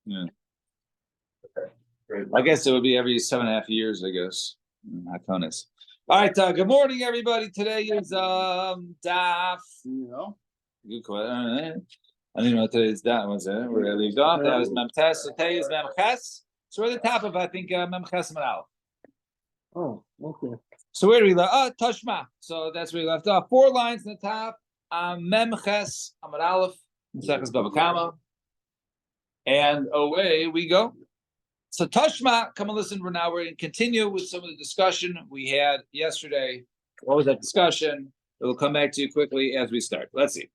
Yeah. Okay. Great. I guess it would be every 7.5 years, I guess. Hakonis. All right, good morning, everybody. Today is Daf. Good question. I don't even know what today's Daf was. Where I leave off. That was Memtes. So today is Memches. So we're at the top of, I think, Memches Maral. Oh, okay. So where do we left? Tashma. So that's where we left off. 4 lines in the top. Memches Amar Aleph. Seches Bava Kama. And away we go. So Tashma, come and listen. We're going to continue with some of the discussion we had yesterday. What was that discussion? It will come back to you quickly as we start. Let's see.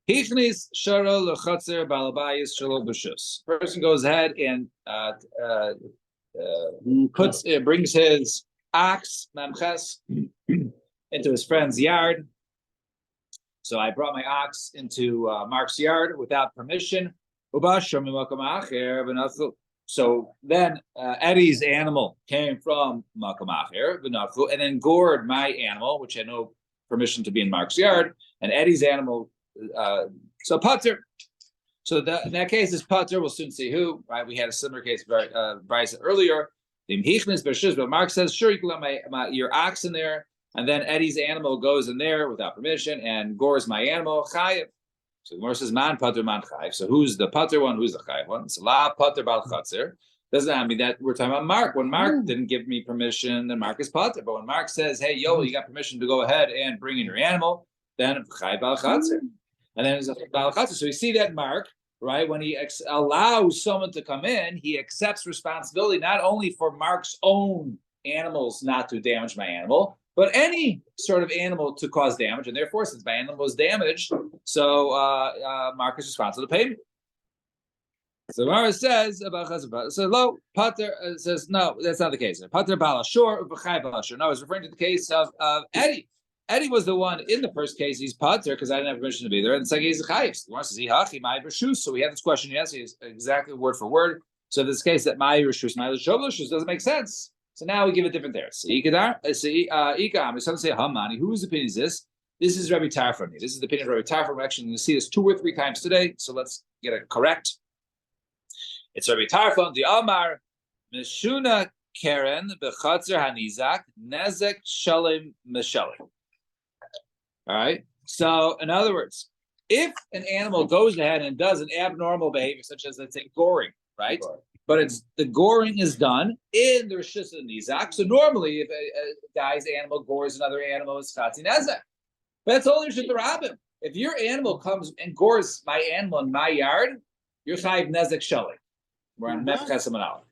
Hichnis shara lechatzer balabayis shelo b'shus. Person goes ahead and brings his ox memches into his friend's yard. So I brought my ox into Mark's yard without permission. So then Eddie's animal came from Makom Acher, and then gored my animal, which had no permission to be in Mark's yard, and Eddie's animal, so Pater. So in that case, is Pater. We'll soon see who. Right? We had a similar case, Bryce earlier. But Mark says, sure, you can let your ox in there, and then Eddie's animal goes in there without permission and gores my animal. Chayiv. So the Gemara says, man pater, man chayiv. So who's the pater one? Who's the chayiv one? So la pater bal chatzer. Doesn't mean that we're talking about Mark. When Mark didn't give me permission, then Mark is pater. But when Mark says, hey, yo, you got permission to go ahead and bring in your animal, then chayiv bal chatzer. And then it's a bal chatzer. So we see that Mark, right, when he allows someone to come in, he accepts responsibility not only for Mark's own animals not to damage my animal, but any sort of animal to cause damage, and therefore, since my animal was damaged, so Mark is responsible to pay me. So Mara says about Chazabah. So lo Pater says no, that's not the case. Pater balashor v'chay balashor. No, it's referring to the case of Eddie. Eddie was the one in the first case. He's Pater because I didn't have permission to be there, and the second he's a chayiv. The one says hachi my reshus. So we had this question yesterday, exactly word for word. So in this case, that my reshus, my reshus doesn't make sense. So now we give it different there. So Ikam, some say Hamani. Whose opinion is this? This is Rabbi Tarfon. This is the opinion of Rabbi Tarfon. We're actually going to see this 2 or 3 times today. So let's get it correct. It's Rabbi Tarfon. The Amar Meshuna Karen Bechatzer Hanizak Nezek Shalim Meshalim. All right. So in other words, if an animal goes ahead and does an abnormal behavior, such as let's say goring, right? But it's the goring is done in the Rishus of Nizak. So normally, if a guy's animal gores another animal, it's Chatzi Nezek. But it's only Rishus Rabbim. If your animal comes and gores my animal in my yard, you're Chayiv Nezek Shali. We're on Mepches Amanal.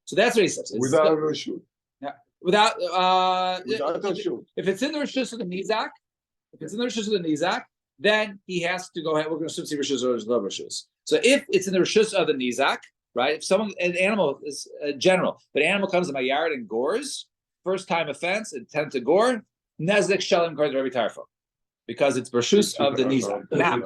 So that's what he says. Without a Rishus. Yeah. Without a Rishus. If it's in the Rishus of the Nizak, then he has to go ahead. We're going to see Rishus or no Rishus. So if it's in the Rishus of the Nizak, right? If an animal is general, but an animal comes in my yard and gores, first time offense, intent to gore, Nezek Shalim according to Rabbi Tarfon, because it's Bershus of the Nizak. Now,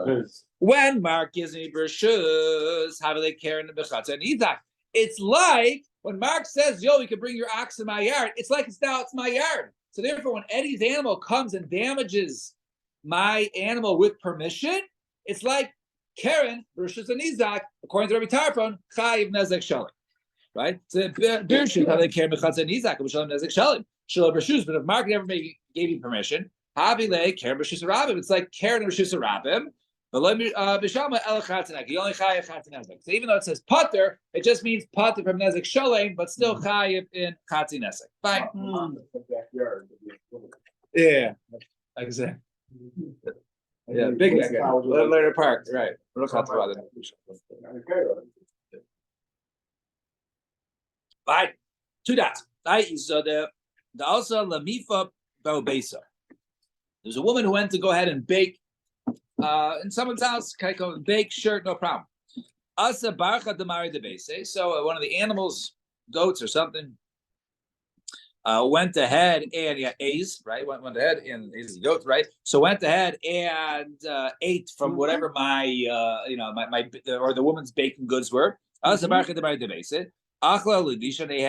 when Mark gives me Bershus, how do they care in the Bechatzer and Nizak? It's like when Mark says, yo, you can bring your ox in my yard, it's like it's my yard. So therefore, when Eddie's animal comes and damages my animal with permission, it's like Karen versus an Izak, according to Rabbi Tarfon, Chayiv Nezek Shalim, right? So Birshus, how they Karen Bechatzer and Izak, Shalim Nezek Shalim, Shalim Birshus. But if Mark never gave you permission, Havile Karen Birshus Rabbim, it's like Karen Birshus Rabbim. But let me Bishama El Chatzinek. You only Chayiv Chatzinezek. So even though it says Pater, it just means Pater from Nezek Shalim, but still Chayiv in Chatzinezek. Fine. Yeah, exactly. Yeah, big later park, right? Right, 2 dots. So the also lamifa bobesa. There's a woman who went to go ahead and bake in someone's house. Can I go bake? Sure, no problem. Asa barcha demari de base. So one of the animals, goats or something, went ahead and A's, right? Went ahead and is goat, right? So went ahead and ate from whatever my or the woman's baking goods were. They had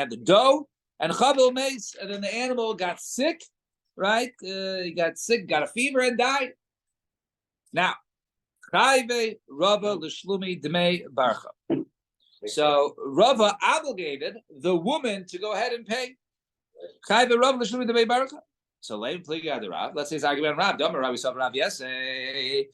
the dough and chabel mace, and then the animal got sick, right? He got sick, got a fever, and died. Now, So Rava obligated the woman to go ahead and pay. So let's say it's argument Rav. Rav, we saw Rav yesterday.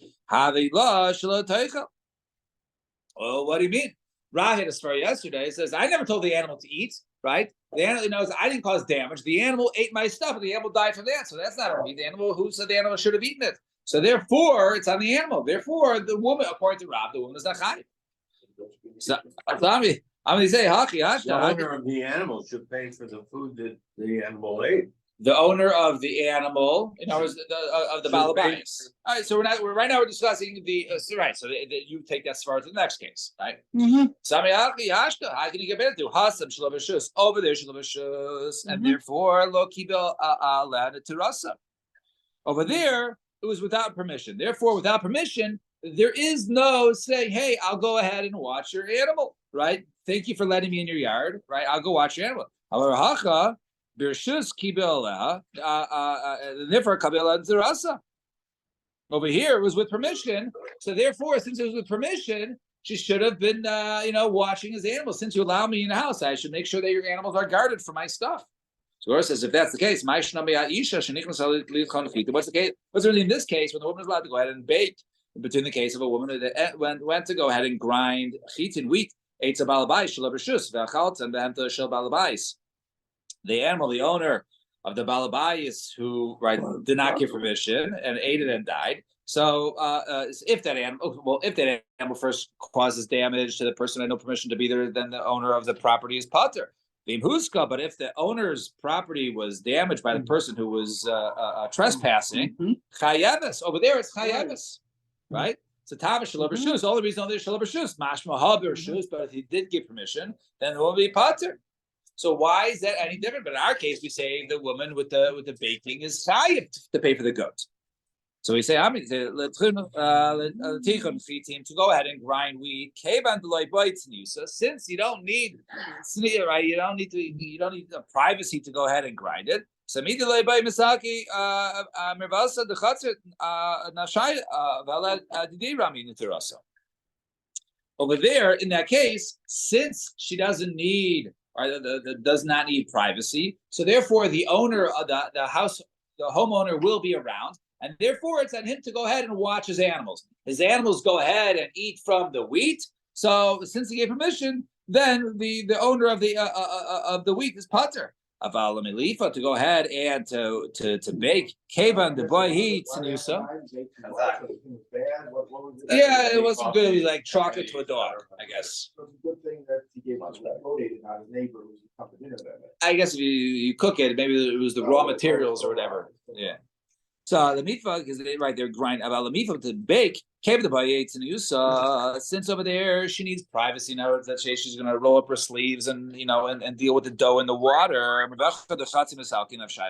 Oh, what do you mean? Rav had a story yesterday. It says, I never told the animal to eat, right? The animal knows I didn't cause damage. The animal ate my stuff, and the animal died from that. So that's not on me. The animal, who said the animal should have eaten it? So therefore, it's on the animal. Therefore, the woman, according to Rav, the woman is not chayiv. So I'm going to say, The owner of the animal should pay for the food that the animal ate. The owner of the animal, in other words, of the balabais. All right, so right now we're discussing the right. So you take that as far as the next case, right? Sami Alki Yashka, how can you get better to Hasam Shalabashus over there Shalabashus, and therefore lo kibel alad terasa. Over there, it was without permission. Therefore, without permission, there is no saying, "Hey, I'll go ahead and watch your animal." Right? Thank you for letting me in your yard. Right? I'll go watch your animal. However, hacha. Birshus kibela, nifar kabela zerasa. Over here, it was with permission. So therefore, since it was with permission, she should have been, watching his animals. Since you allow me in the house, I should make sure that your animals are guarded for my stuff. So Gemara says, if that's the case, what's the case? What's really in this case when the woman is allowed to go ahead and bake? Between the case of a woman that went to go ahead and grind chitin wheat, ate a balabais shel bershus v'achalt and behemta shel balabais. The animal, the owner of the balabais, who did not give permission and ate it and died. So, if that animal first causes damage to the person who had no permission to be there, then the owner of the property is pater. But if the owner's property was damaged by the person who was trespassing, chayavis. Over there, it's chayavis, right? So tavish shalav b'shus. The only reason there's shalav b'shus, mashma ha b'shus. But if he did give permission, then it will be pater. So why is that any different? But in our case, we say the woman with the baking is chayiv to pay for the goat. So we say, to go ahead and grind wheat. Since you don't need, right? You don't need the privacy to go ahead and grind it. Over there, in that case, since she doesn't need, or does not need privacy, so therefore the owner of the house, the homeowner will be around. And therefore, it's on him to go ahead and watch his animals. His animals go ahead and eat from the wheat. So, since he gave permission, then the owner of the wheat is pater. Aval to go ahead and to bake kevan the boy heats and yusa. Yeah, it wasn't good. We like chocolate to a dog, I guess. It's a good thing that he gave us that quoted, not his neighbor who's a company dinner that night. I guess if you cook it, maybe it was the raw materials or whatever. Yeah. So the mikvah is right there grind about the mikvah to bake. Came the bayates and yusa. Since over there she needs privacy now that she's going to roll up her sleeves and and deal with the dough in the water.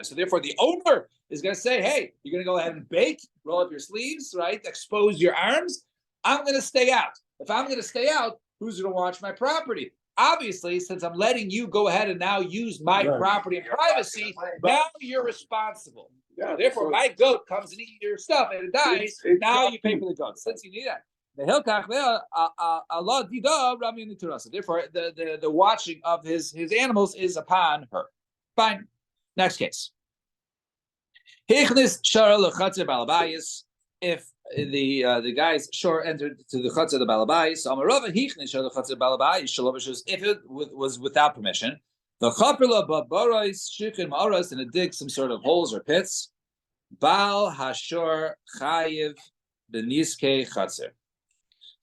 So therefore the owner is going to say, "Hey, you're going to go ahead and bake, roll up your sleeves, right? Expose your arms. I'm going to stay out. If I'm going to stay out, who's going to watch my property?" Obviously, since I'm letting you go ahead and now use my property and privacy, now you're responsible. Yeah, therefore, my goat comes and eats your stuff and it dies. Now you pay for the goat. Since you need that, the hilkach Allah dida rami niturasa. Therefore, the watching of his animals is upon her. Fine. Next case. Hichnis shara lechatzer balabayis. If the guys entered to the chutzah the balabais, amarava hichnis shara lechatzer balabayis shalobashus. If it was without permission. The chapila babarais shikin ma'aras, and it digs some sort of holes or pits. Bal hashor chayiv beniske chatzer.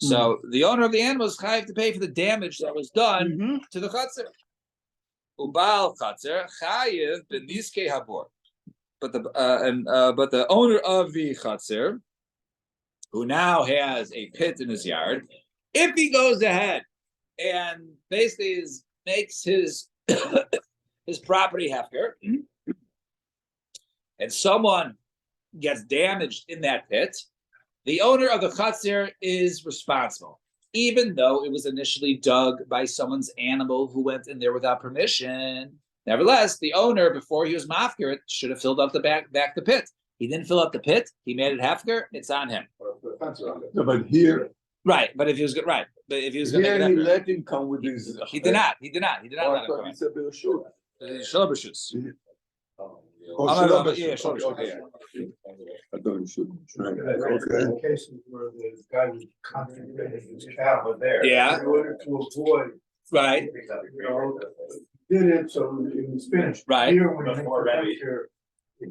So the owner of the animal is chayiv to pay for the damage that was done to the chatzer. Ubal chatzer chayiv beniske habor. But the owner of the chatzer, who now has a pit in his yard, if he goes ahead and basically makes his property hefker, and someone gets damaged in that pit, the owner of the chatzir is responsible, even though it was initially dug by someone's animal who went in there without permission. Nevertheless, the owner, before he was mafker, should have filled up the pit. He didn't fill up the pit. He made it hefker. It's on him. No, but here Right, but if he was good, right, but if he was going Yeah, to he let him come with his. he did not. He did not. He did not Oh, let I him thought come he in. said Bereshut. Shalom b'shus. Oh, no, Shalom but yeah, Bereshut. Shalom Okay, Bereshut. okay. I thought he should. Okay. Cases where the guy was concentrating his cow there. Yeah. In order to avoid. Right, You know, did it, so it was finished. Right. Here, when you Before ready.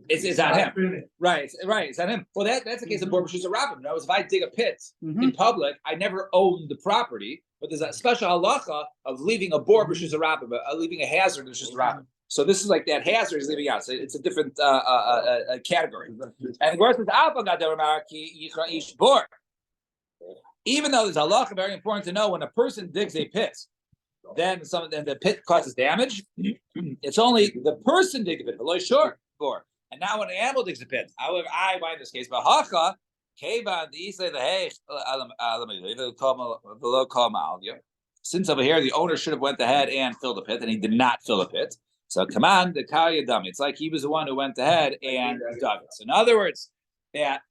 It's on not him. finished. right, right. It's on him. Well, that's the case of Bor b'shus or Rabbim. In other words, if I dig a pit Mhm. in public, I never own the property, but there's a special halacha of leaving a Bor b'shus or Rabbim, leaving a hazard b'shus or Rabbim. So this is like that hazard is leaving out. So it's a different category. And the Gemara says, "Alpha gadol amar ki yichra ish bor." Even though there's a halacha, very important to know when a person digs a pit, then the pit causes damage. It's only the person digs the pit, below short bor. And now when an animal digs a pit, however, I in this case, but hacha kevan the isle the hey below kol. Since over here the owner should have went ahead and filled the pit, and he did not fill the pit. So command the kaya dummy. It's like he was the one who went ahead and dug it. So in other words, that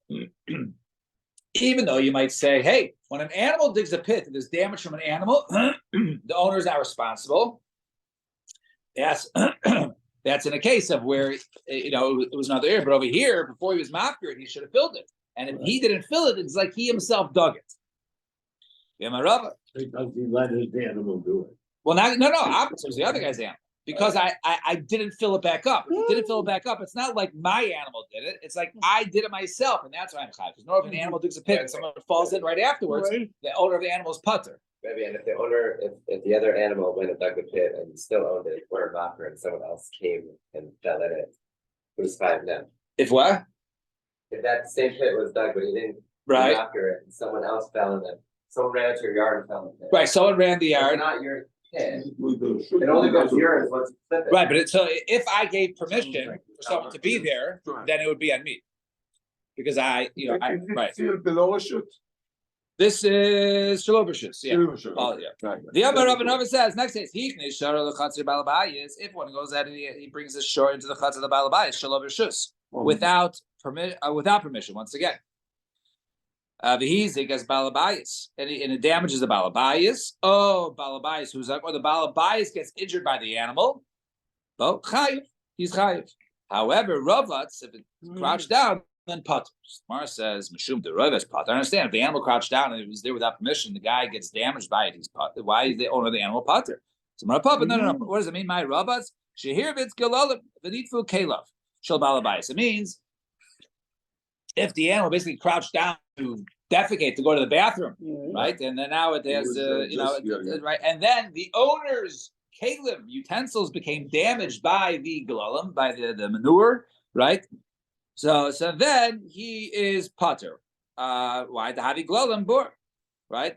even though you might say, hey, when an animal digs a pit and there's damage from an animal, the owner is not responsible. That's that's in a case of where it was another area, but over here, before he was mafkir, he should have filled it. And if he didn't fill it, it's like he himself dug it. Because he let his animal do it. Well, no, opposite. It was the other guy's animal. Because I didn't fill it back up. If he didn't fill it back up, it's not like my animal did it. It's like I did it myself, and that's why I'm chayav. Because normally if an animal digs a pit and someone falls in right afterwards, the owner of the animal is putter. Maybe, and if the owner, if the other animal went and dug the pit and still owned it, or a mocker, and someone else came and fell in it, who's fine then? If what? If that same pit was dug, but he didn't Right. mocker it, and someone else fell in it, someone ran into your yard and fell in it. Right. Someone ran the It's yard. not your pit. It only goes yours once it's flipped. Right, but so if I gave permission for someone to be there, then it would be on me. Because right. Still below Reshut. This is Shalom b'shus, yeah. Still Reshut. Oh, yeah. Right. The Amar Rabbi Nova says, next case, if one goes out and he brings his short into the chatz of the balabayis, Shalom b'shus, without permission, once again. V'hizik as balabayis, and it damages the balabayis. Oh, balabayis, or the balabayis gets injured by the animal. Oh, chayiv, he's chayiv. However, Ravats, if it crouched down, then pater. Mar says, Mishum the Rav is pater. I understand if the animal crouched down and it was there without permission, the guy gets damaged by it. He's pater. Why is the owner of the animal pater? So Mar Papa, no. What does it mean? My Ravats shehir v'itz galalim v'nitfu kelav shel balabayis. It means if the animal basically crouched down to defecate, to go to the bathroom, right? And then now it has, right? And then the owner's kalim utensils became damaged by the galalim, by the manure, right? So then he is pater. Why the havi galalim bor, right?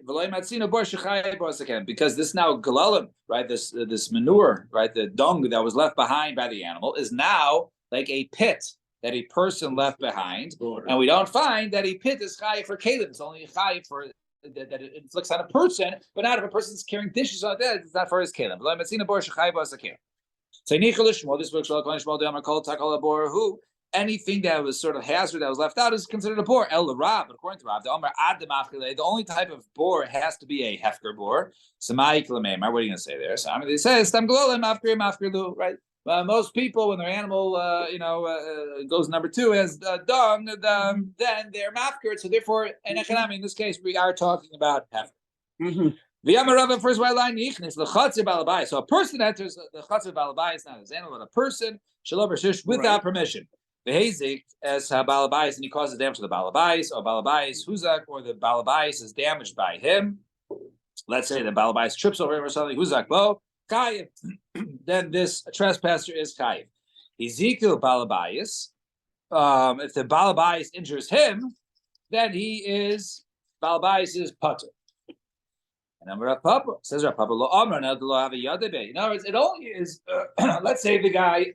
Because this now galalim, right? This manure, right? The dung that was left behind by the animal is now like a pit that a person left behind, and we don't find that a pit is chayiv for kalim. It's only chayiv for that it inflicts on a person, but not if a person's carrying dishes like that. It's not for his kalim. So this book anything that was sort of hazard that was left out is considered a bor. El Rab, according to Rab, the only type of bor has to be a hefker bor. Samai kilamemar. What are you going to say there? So I mean, they say stam galolim mafkir lu, right? Most people, when their animal, goes number 2 as dung, then they're mafkir. So therefore, in economy, in this case, we are talking about hefker. The Amarava first white line yichnis lechatzer balabayis. So a person enters the chatzer balabayis, not his animal, but a person shalom b'shush without permission. The hazik as balabayis, and he causes damage to the balabayis, or balabayis huzak, or the balabayis is damaged by him. Let's say the balabayis trips over him or something. Huzak bo kayiv. Then this trespasser is kayiv. Ezekiel balabayis. If the balabayis injures him, then he is balabayis is putter. And Rav Papa says Rav Papa lo amra now lo have a yadebe. In other words, it only is. Let's say the guy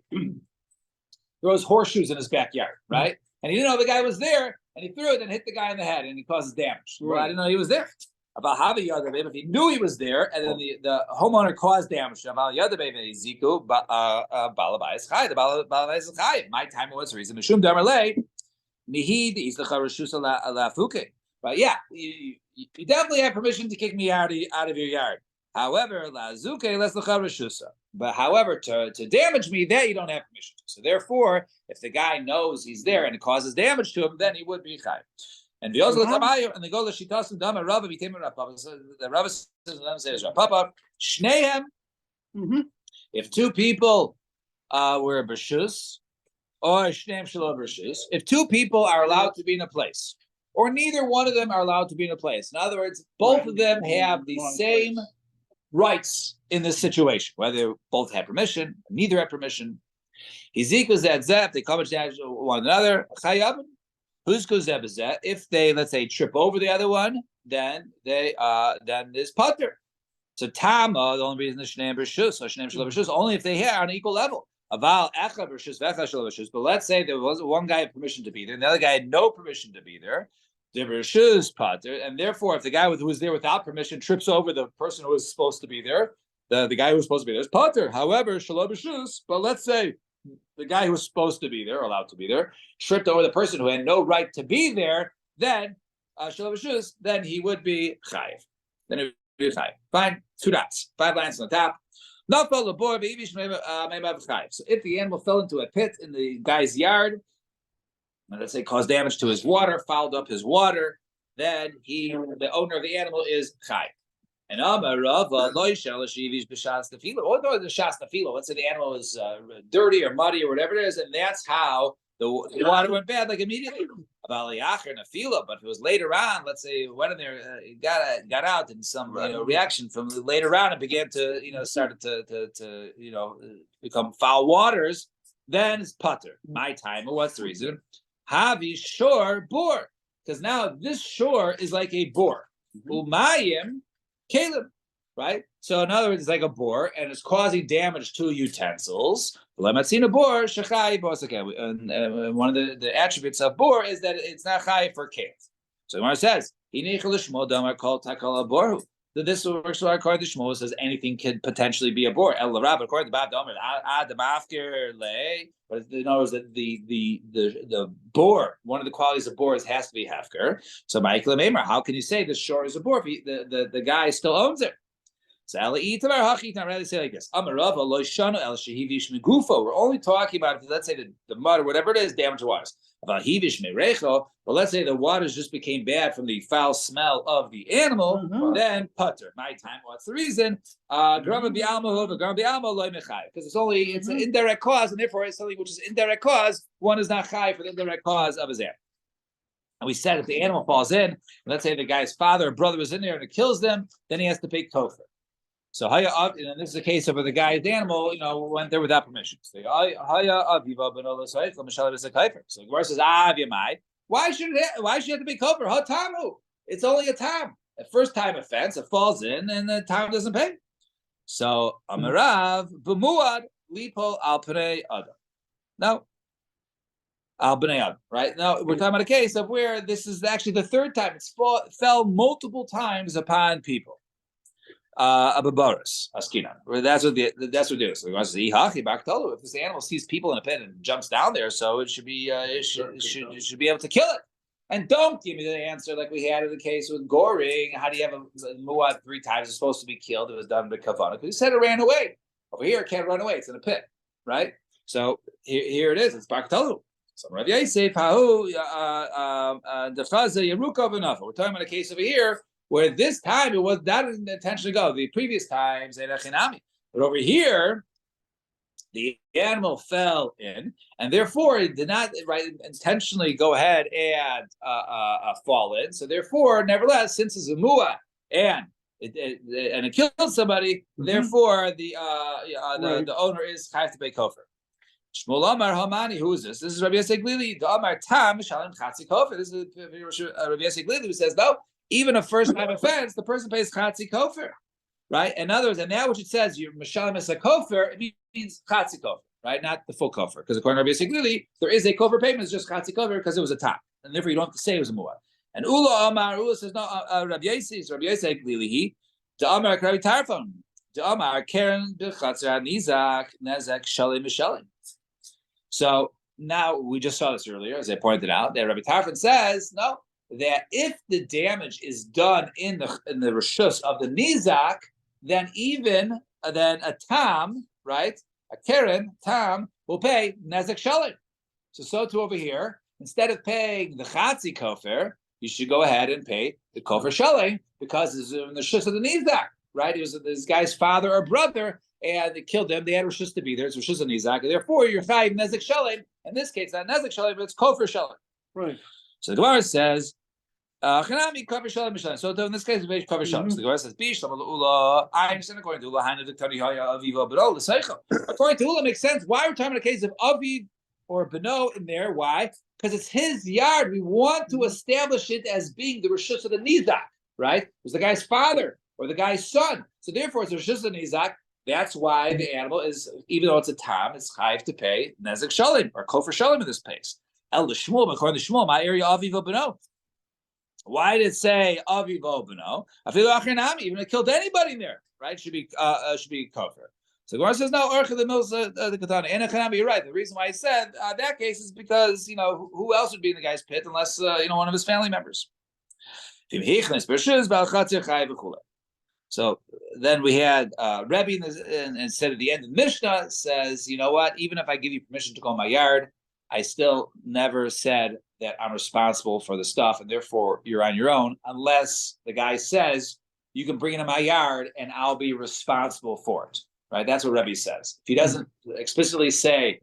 throws horseshoes in his backyard, right? And he didn't know the guy was there, and he threw it and hit the guy in the head, and he causes damage. Well, I didn't know he was there. About have a yadebe, if he knew he was there, and then the homeowner caused damage. About yadebe Ezekiel balabayis chai. The balabayis is chai. My time was reason mishum damarlei nihid is the charashusa lafuke. But yeah, you definitely have permission to kick me out of your yard. However, but however, to damage me, that you don't have permission to. So therefore, if the guy knows he's there and it causes damage to him, then he would be chayiv. And the go to Shitasim Dama Rava became a Rapapa. So the Rava says Rapapa, Shnehem. If two people were b'shus, or Shnehem Shalom b'shus, if two people are allowed to be in a place, or neither one of them are allowed to be in a place. In other words, both of them have the same rights in this situation, whether both have permission, neither have permission. Hizikus that they come to one another. If they, let's say, trip over the other one, then there's putter. So Tama, the only reason is Shneim B'Rishus, or Shneim Shalom B'Rishus, only if they are on an equal level. Aval Echa B'Rishus, Vecha Shalom B'Rishus. But let's say there was one guy had permission to be there, and the other guy had no permission to be there. The B'Rishus putter, and therefore, if the guy who was there without permission trips over the person who was supposed to be there, the guy who was supposed to be there is putter. However, Shalom B'Rishus. But let's say the guy who was supposed to be there, allowed to be there, tripped over the person who had no right to be there, then Shalom B'Rishus, then he would be chayiv. Then it would be chayiv. Fine, 2 dots, 5 lines on the top. So if the animal fell into a pit in the guy's yard, let's say caused damage to his water, fouled up his water, then the owner of the animal is chayiv. And Amarava loishel shivish b'shas tefila. Or the shas tefila. Let's say the animal is dirty or muddy or whatever it is, and that's how the water went bad, like immediately. About liacher nefila, but if it was later on, let's say it went in there, got out, and some reaction from later on, it began to started to become foul waters. Then it's putter. My time. What's the reason? Havi shore bor, because now this shore is like a bor. Umayim. Caleb, right? So in other words, it's like a bore, and it's causing damage to utensils. And one of the attributes of bore is that it's not chai for Caleb. So the says, this works with our card. The Shmuel says anything could potentially be a bore. According to Bab Domer, but in other words, the bore, one of the qualities of bores has to be hefker. So Michael Maimer, how can you say the shore is a bore if the guy still owns it? So I'd rather say like this: we're only talking about, let's say the mud or whatever it is, damage to waters. But let's say the waters just became bad from the foul smell of the animal, then putter. My time. What's the reason? Because it's an indirect cause, and therefore it's something which is indirect cause. One is not chai for the indirect cause of his animal. And we said if the animal falls in, let's say the guy's father or brother was in there and it kills them, then he has to pay kofar. So and this is a case of where the guy's animal, went there without permission. So the Gemara says, why should you have to pay kofar? Hatamu. It's only a time. A first time offense, it falls in, and the time doesn't pay. So Amarav b'muad lipo al pnei adam. No. Al b'nei adam. Right now, we're talking about a case of where this is actually the third time. It fell multiple times upon people. Ababaris, Askinan. That's what it is. So if this animal sees people in a pit and jumps down there, so it should be it should be able to kill it. And don't give me the answer like we had in the case with goring. How do you have a muad 3 times? It's supposed to be killed. It was done by kavana because he said it ran away. Over here, it can't run away. It's in a pit, right? So here it is. It's baktalu. So Rav Yosef, Hahu, Dechaza Yeruka v'Nafa. We're talking about a case over here where this time it was that didn't intentionally go. The previous times, but over here, the animal fell in, and therefore it did not intentionally go ahead and fall in. So therefore, nevertheless, since it's a mu'ah and it killed somebody, therefore the owner is chayav to pay kofar. Shmuel Amar Hamani, who is this? This is Rabbi Yosef Glili. The Amar Tam Shalom Chatzi Kofar. This is Rabbi Yosef Glili who says no. Even a first-time offense, the person pays chatzi kofar, right? In other words, and now which it says you're mishalim as a kofar, it means chatzi kofar, right? Not the full kofar, because according to Rabbi Yosef Glili, there is a kofar payment, it's just chatzi kofar because it was a top, and therefore you don't have to say it was a muad. And Ula says no. Rabbi Yosef Glili he the Amar Rabbi Tarfon the Amar Karen b'chatzar nizak nezek shalim mishalim. So now we just saw this earlier, as I pointed out, that Rabbi Tarfon says no. that if the damage is done in the reshus of the nizak, then even then a tam, right, a keren tam will pay nezek shalim. So too over here, instead of paying the chatzi kofer, you should go ahead and pay the kofer shalim because it's in the reshus of the nizak, right? It was this guy's father or brother, and they killed him. They had reshus to be there. It's reshus of nizak, and therefore you're chayiv nezek shalim. In this case, not nezek shalim, but it's kofer shalim. Right. So the Gemara says, "Chanami kofer shalim mishalim." So in this case, it's kofer shalim. So the Gemara says, "Bishlam ula." I understand according to Ula, Hainu the Tani Haya Aviva Beno the Seichel. According to Ula, makes sense. Why we're talking about a case of Aviv or Beno in there? Why? Because it's his yard. We want to establish it as being the reshus of the nizak, right? It was the guy's father or the guy's son. So therefore, it's the reshus of the nizak. That's why the animal is, even though it's a tam, it's chayiv to pay nezek shalim or kofer shalim in this case. El Shmuel, according to Shmuel, my area Aviv Beno. Why did it say Aviv Beno? I feel achinami, even if it killed anybody in there, right? Should be kofer. So Gemara says no. Urcha the mills the katana and achinami. You're right. The reason why I said that case is because who else would be in the guy's pit unless one of his family members. So then we had Rebbe instead of the end of the Mishnah says, you know what? Even if I give you permission to go in my yard, I still never said that I'm responsible for the stuff, and therefore you're on your own, unless the guy says you can bring it in my yard and I'll be responsible for it. Right? That's what Rebbe says. If he doesn't explicitly say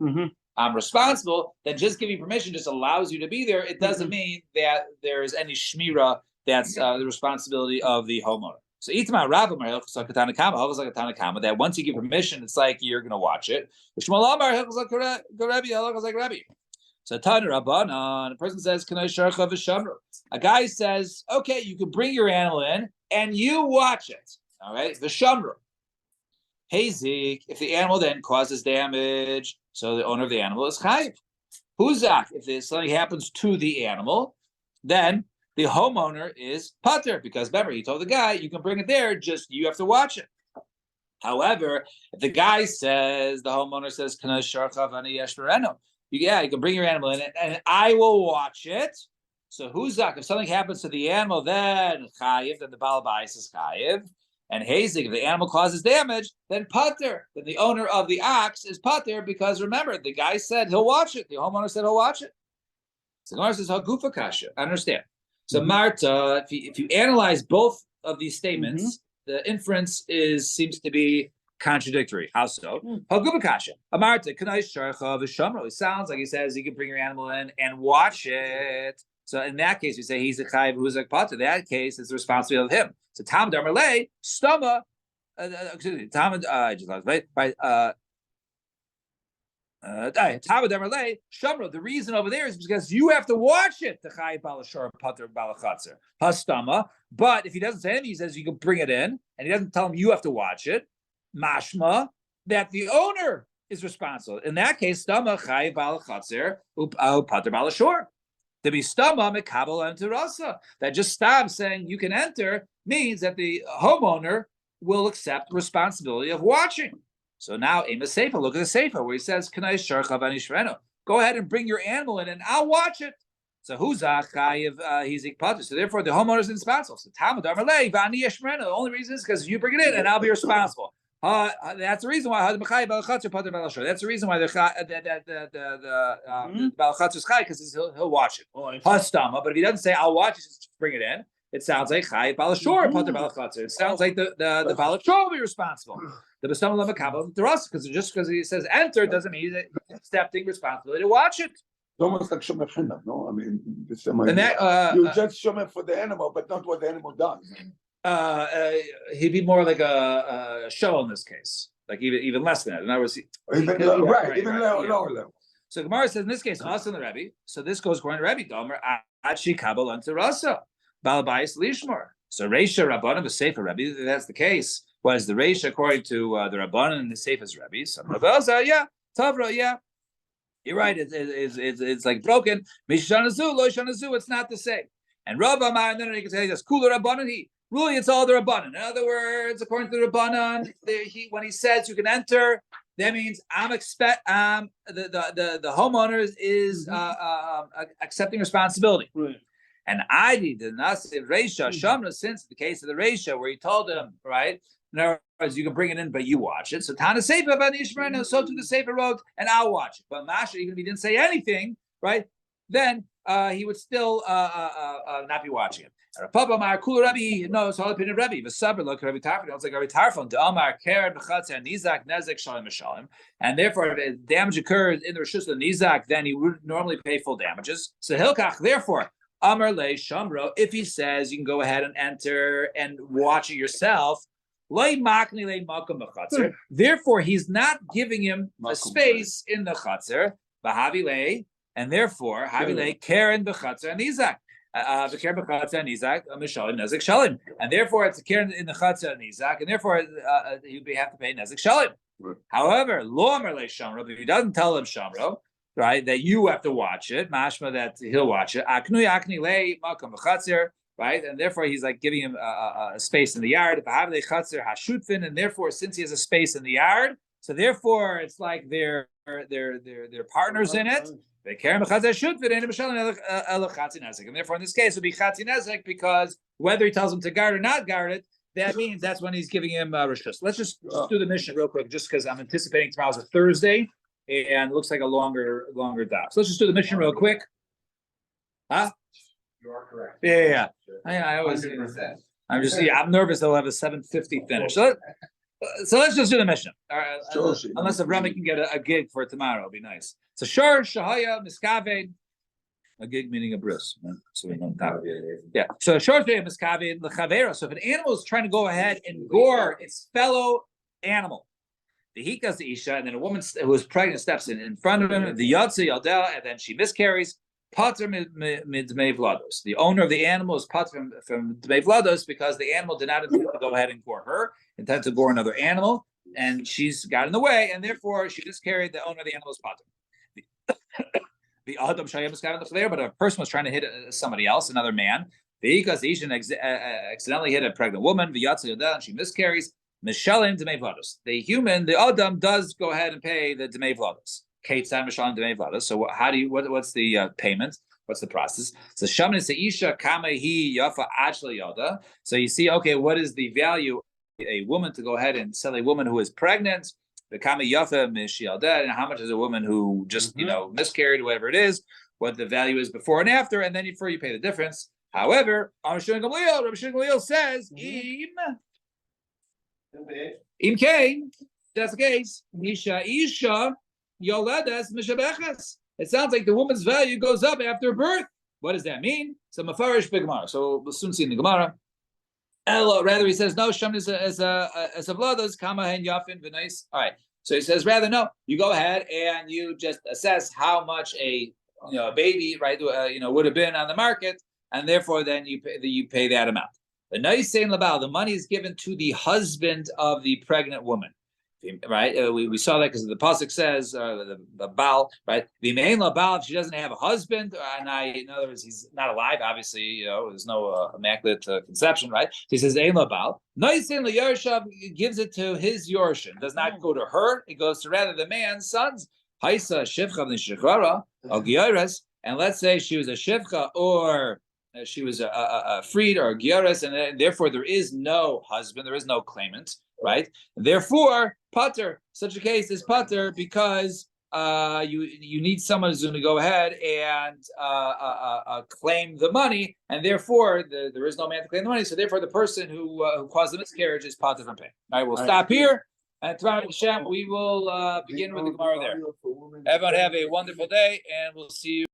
I'm responsible, then just giving permission just allows you to be there. It doesn't mean that there is any shmira that's the responsibility of the homeowner. So Itmar Rabba that once you give permission, it's like you're going to watch it. So Tan Rabbanan, a person says, "Can I sharcha v'shamro?" A guy says, "Okay, you can bring your animal in and you watch it." All right, v'shamro. Hazik, if the animal then causes damage, so the owner of the animal is chayiv. Huzak, if something happens to the animal, then the homeowner is pater, because remember, he told the guy, you can bring it there, just you have to watch it. However, if the guy says, the homeowner says, "Kana sharcha v'ani yeshmereno," you can bring your animal in and I will watch it. So huzak, if something happens to the animal, then chayiv, then the balabais is chayiv. And hazik, if the animal causes damage, then pater, then the owner of the ox is pater, because remember, the guy said he'll watch it. The homeowner said he'll watch it. So Gemara says, "Hagufa kasha." I understand. So Marta, if you analyze both of these statements, the inference seems to be contradictory. How so? Hagufa kasha. Marta, kanai sharcha v'shamro. It sounds like he says you can bring your animal in and watch it. So in that case, we say he's a chayiv who's a pater. That case is the responsibility of him. So Tam Darmalei, Stoma, Tam, I just lost, right? Tam Darmalei, Shamro. The reason over there is because you have to watch it. The chayiv balashor pater balachatzer hastama. But if he doesn't say anything, he says you can bring it in, and he doesn't tell him you have to watch it. Mashma, that the owner is responsible. In that case, Stama chayiv balachatzer pater balashor. To be stama mekabel enter rasa. That just stops saying you can enter means that the homeowner will accept responsibility of watching. So now Ema Sefer, look at the Sefer where he says, "Kanai sharcha v'ani shvreno." Go ahead and bring your animal in and I'll watch it. So huzach chayiv hizik pater. So therefore the homeowner is responsible. So Talmud Amalei v'ani yeshvreno. The only reason is because you bring it in and I'll be responsible. That's the reason why that's the reason why the balachatzer is chai, because he'll watch it. Hastama, but if he doesn't say I'll watch it, just bring it in. It sounds like chai balashor pater balachatzer. It sounds like the balashor will be responsible. The bestama lemakabel the rust, because just because he says enter doesn't mean he's accepting responsibility to watch it. It's almost like shomer chinam, no? I mean, the same And idea. that You just shomer for the animal, but not what the animal does. he'd be more like a show in this case, like even less than that. In other words, Even lower level. So Gemara says in this case, us and the Rebbe. So this goes according to Rebbe. Gomer achi kabel unto rasa balabais lishmor. So Reisha Rabbanan the Sefer Rebbe. That's the case. Was the Reisha according to the Rabbanan and the Sefer's Rebbe? So Rabbanan, yeah, Tavra, yeah. You're right. It's like broken. Mishanazu lo shanazu. It's not the same. And Rabba Amar, and then he can say this. Kula Rabbanan he. Really, it's all the Rabbanan. In other words, according to the Rabbanan, when he says you can enter, that means the homeowner is accepting responsibility. Right. And I did the nasiv reisha shamra, since the case of the reisha where he told him, right? In other words, you can bring it in, but you watch it. So Tana Sefer about Ishmael, so to the Sefer wrote, and I'll watch it. But Masha, even if he didn't say anything, right? Then he would still not be watching it. Papa Mar Kul Rabbi knows all opinion of Rabbi. The Sabr look Rabbi Tarfon. It's like Rabbi Tarfon. The Amar Karen B'Chatzer Nizak Nezek Shalom Shalom. And therefore, if damage occurs in the Rishus of Nizak, then he would normally pay full damages. So Hilkach, therefore, Amar Le Shamro. If he says you can go ahead and enter and watch it yourself. Therefore, he's not giving him a space in the Chatzer. And therefore, Karen B'Chatzer and Nizak. And therefore it's a Karen in the Chatzer and Nizak, and therefore he'd have to pay Nezek Shalim. Right. However, Lo Amar Le Shamro, if he doesn't tell him Shamro, right, that you have to watch it, mashma that he'll watch it. Akni Le Makam B'Chatzer, right, and therefore he's like giving him a space in the yard. And therefore, since he has a space in the yard, so therefore it's like they're partners in it. And therefore, in this case, it would be Chatzi Nezek, because whether he tells him to guard or not guard it, that means that's when he's giving him Rishus. Let's just do the mission real quick, just because I'm anticipating tomorrow's a Thursday, and it looks like a longer doc. So let's just do the mission real quick. Huh? You are correct. Yeah. I always. 100%. I'm nervous they'll have a 7:50 finish. So let's just do the mission. Unless if Rami can get a gig for tomorrow, it'll be nice. So Shor Shahaya Miskaved, a gig meaning a bris. So we don't have it. Yeah. So Shor Shahaya Miskaved Lechavera. So if an animal is trying to go ahead and gore its fellow animal, the hikas the isha, and then a woman who is pregnant steps in front of him, the yatsa yaldel, and then she miscarries. Pater mid dmei vlados. The owner of the animal is pater from dmei vlados, because the animal did not intend to go ahead and gore her, intended to gore another animal, and she's got in the way, and therefore she miscarried. The owner of the animal is pater. The adam shayim is kind of there, but a person was trying to hit somebody else, another man. The ikas ishan accidentally hit a pregnant woman. The yatsa yodel, and she miscarries. Mishalim dmei vlados. The human, the adam, does go ahead and pay the dmei vlados. So what's the payment? What's the process? So Shaman Seisha Kamahi Yafa Achla Yoda. So you see, okay, what is the value of a woman to go ahead and sell a woman who is pregnant? The Kama Yafa Mishialda, and how much is a woman who just miscarried, whatever it is, what the value is before and after, and then you pay the difference. However, Rabbi Shimon Gamliel says, Im Kain, that's the case. Misha Isha. It sounds like the woman's value goes up after birth. What does that mean? So Mafarish B'Gemara. So we'll soon see in the Gemara. Rather, he says no. Shem is a vladas kama hen yafin v'nais. All right. So he says rather no. You go ahead and you just assess how much a baby would have been on the market, and therefore then you pay that amount. The nice saying labal, the money is given to the husband of the pregnant woman. Right, we saw that because the pasuk says the Baal, right? The main Baal, if she doesn't have a husband, in other words, he's not alive. Obviously, there's no immaculate conception, right? So he says Ein Baal. Noisin LeYorshav gives it to his Yorshin. Does not go to her; it goes to rather the man's sons. Haisa Shivcha Nishachara Al and let's say she was a Shivcha or she was a freed or a Gioris, and therefore there is no husband, there is no claimant. Right. Therefore, pater, such a case is pater because you need someone who's going to go ahead and claim the money, and therefore there is no man to claim the money. So therefore, the person who caused the miscarriage is pater from paying. All right, we'll stop here, and tomorrow, Hashem, we will begin with the Gemara there. Everyone have a wonderful day, and we'll see you.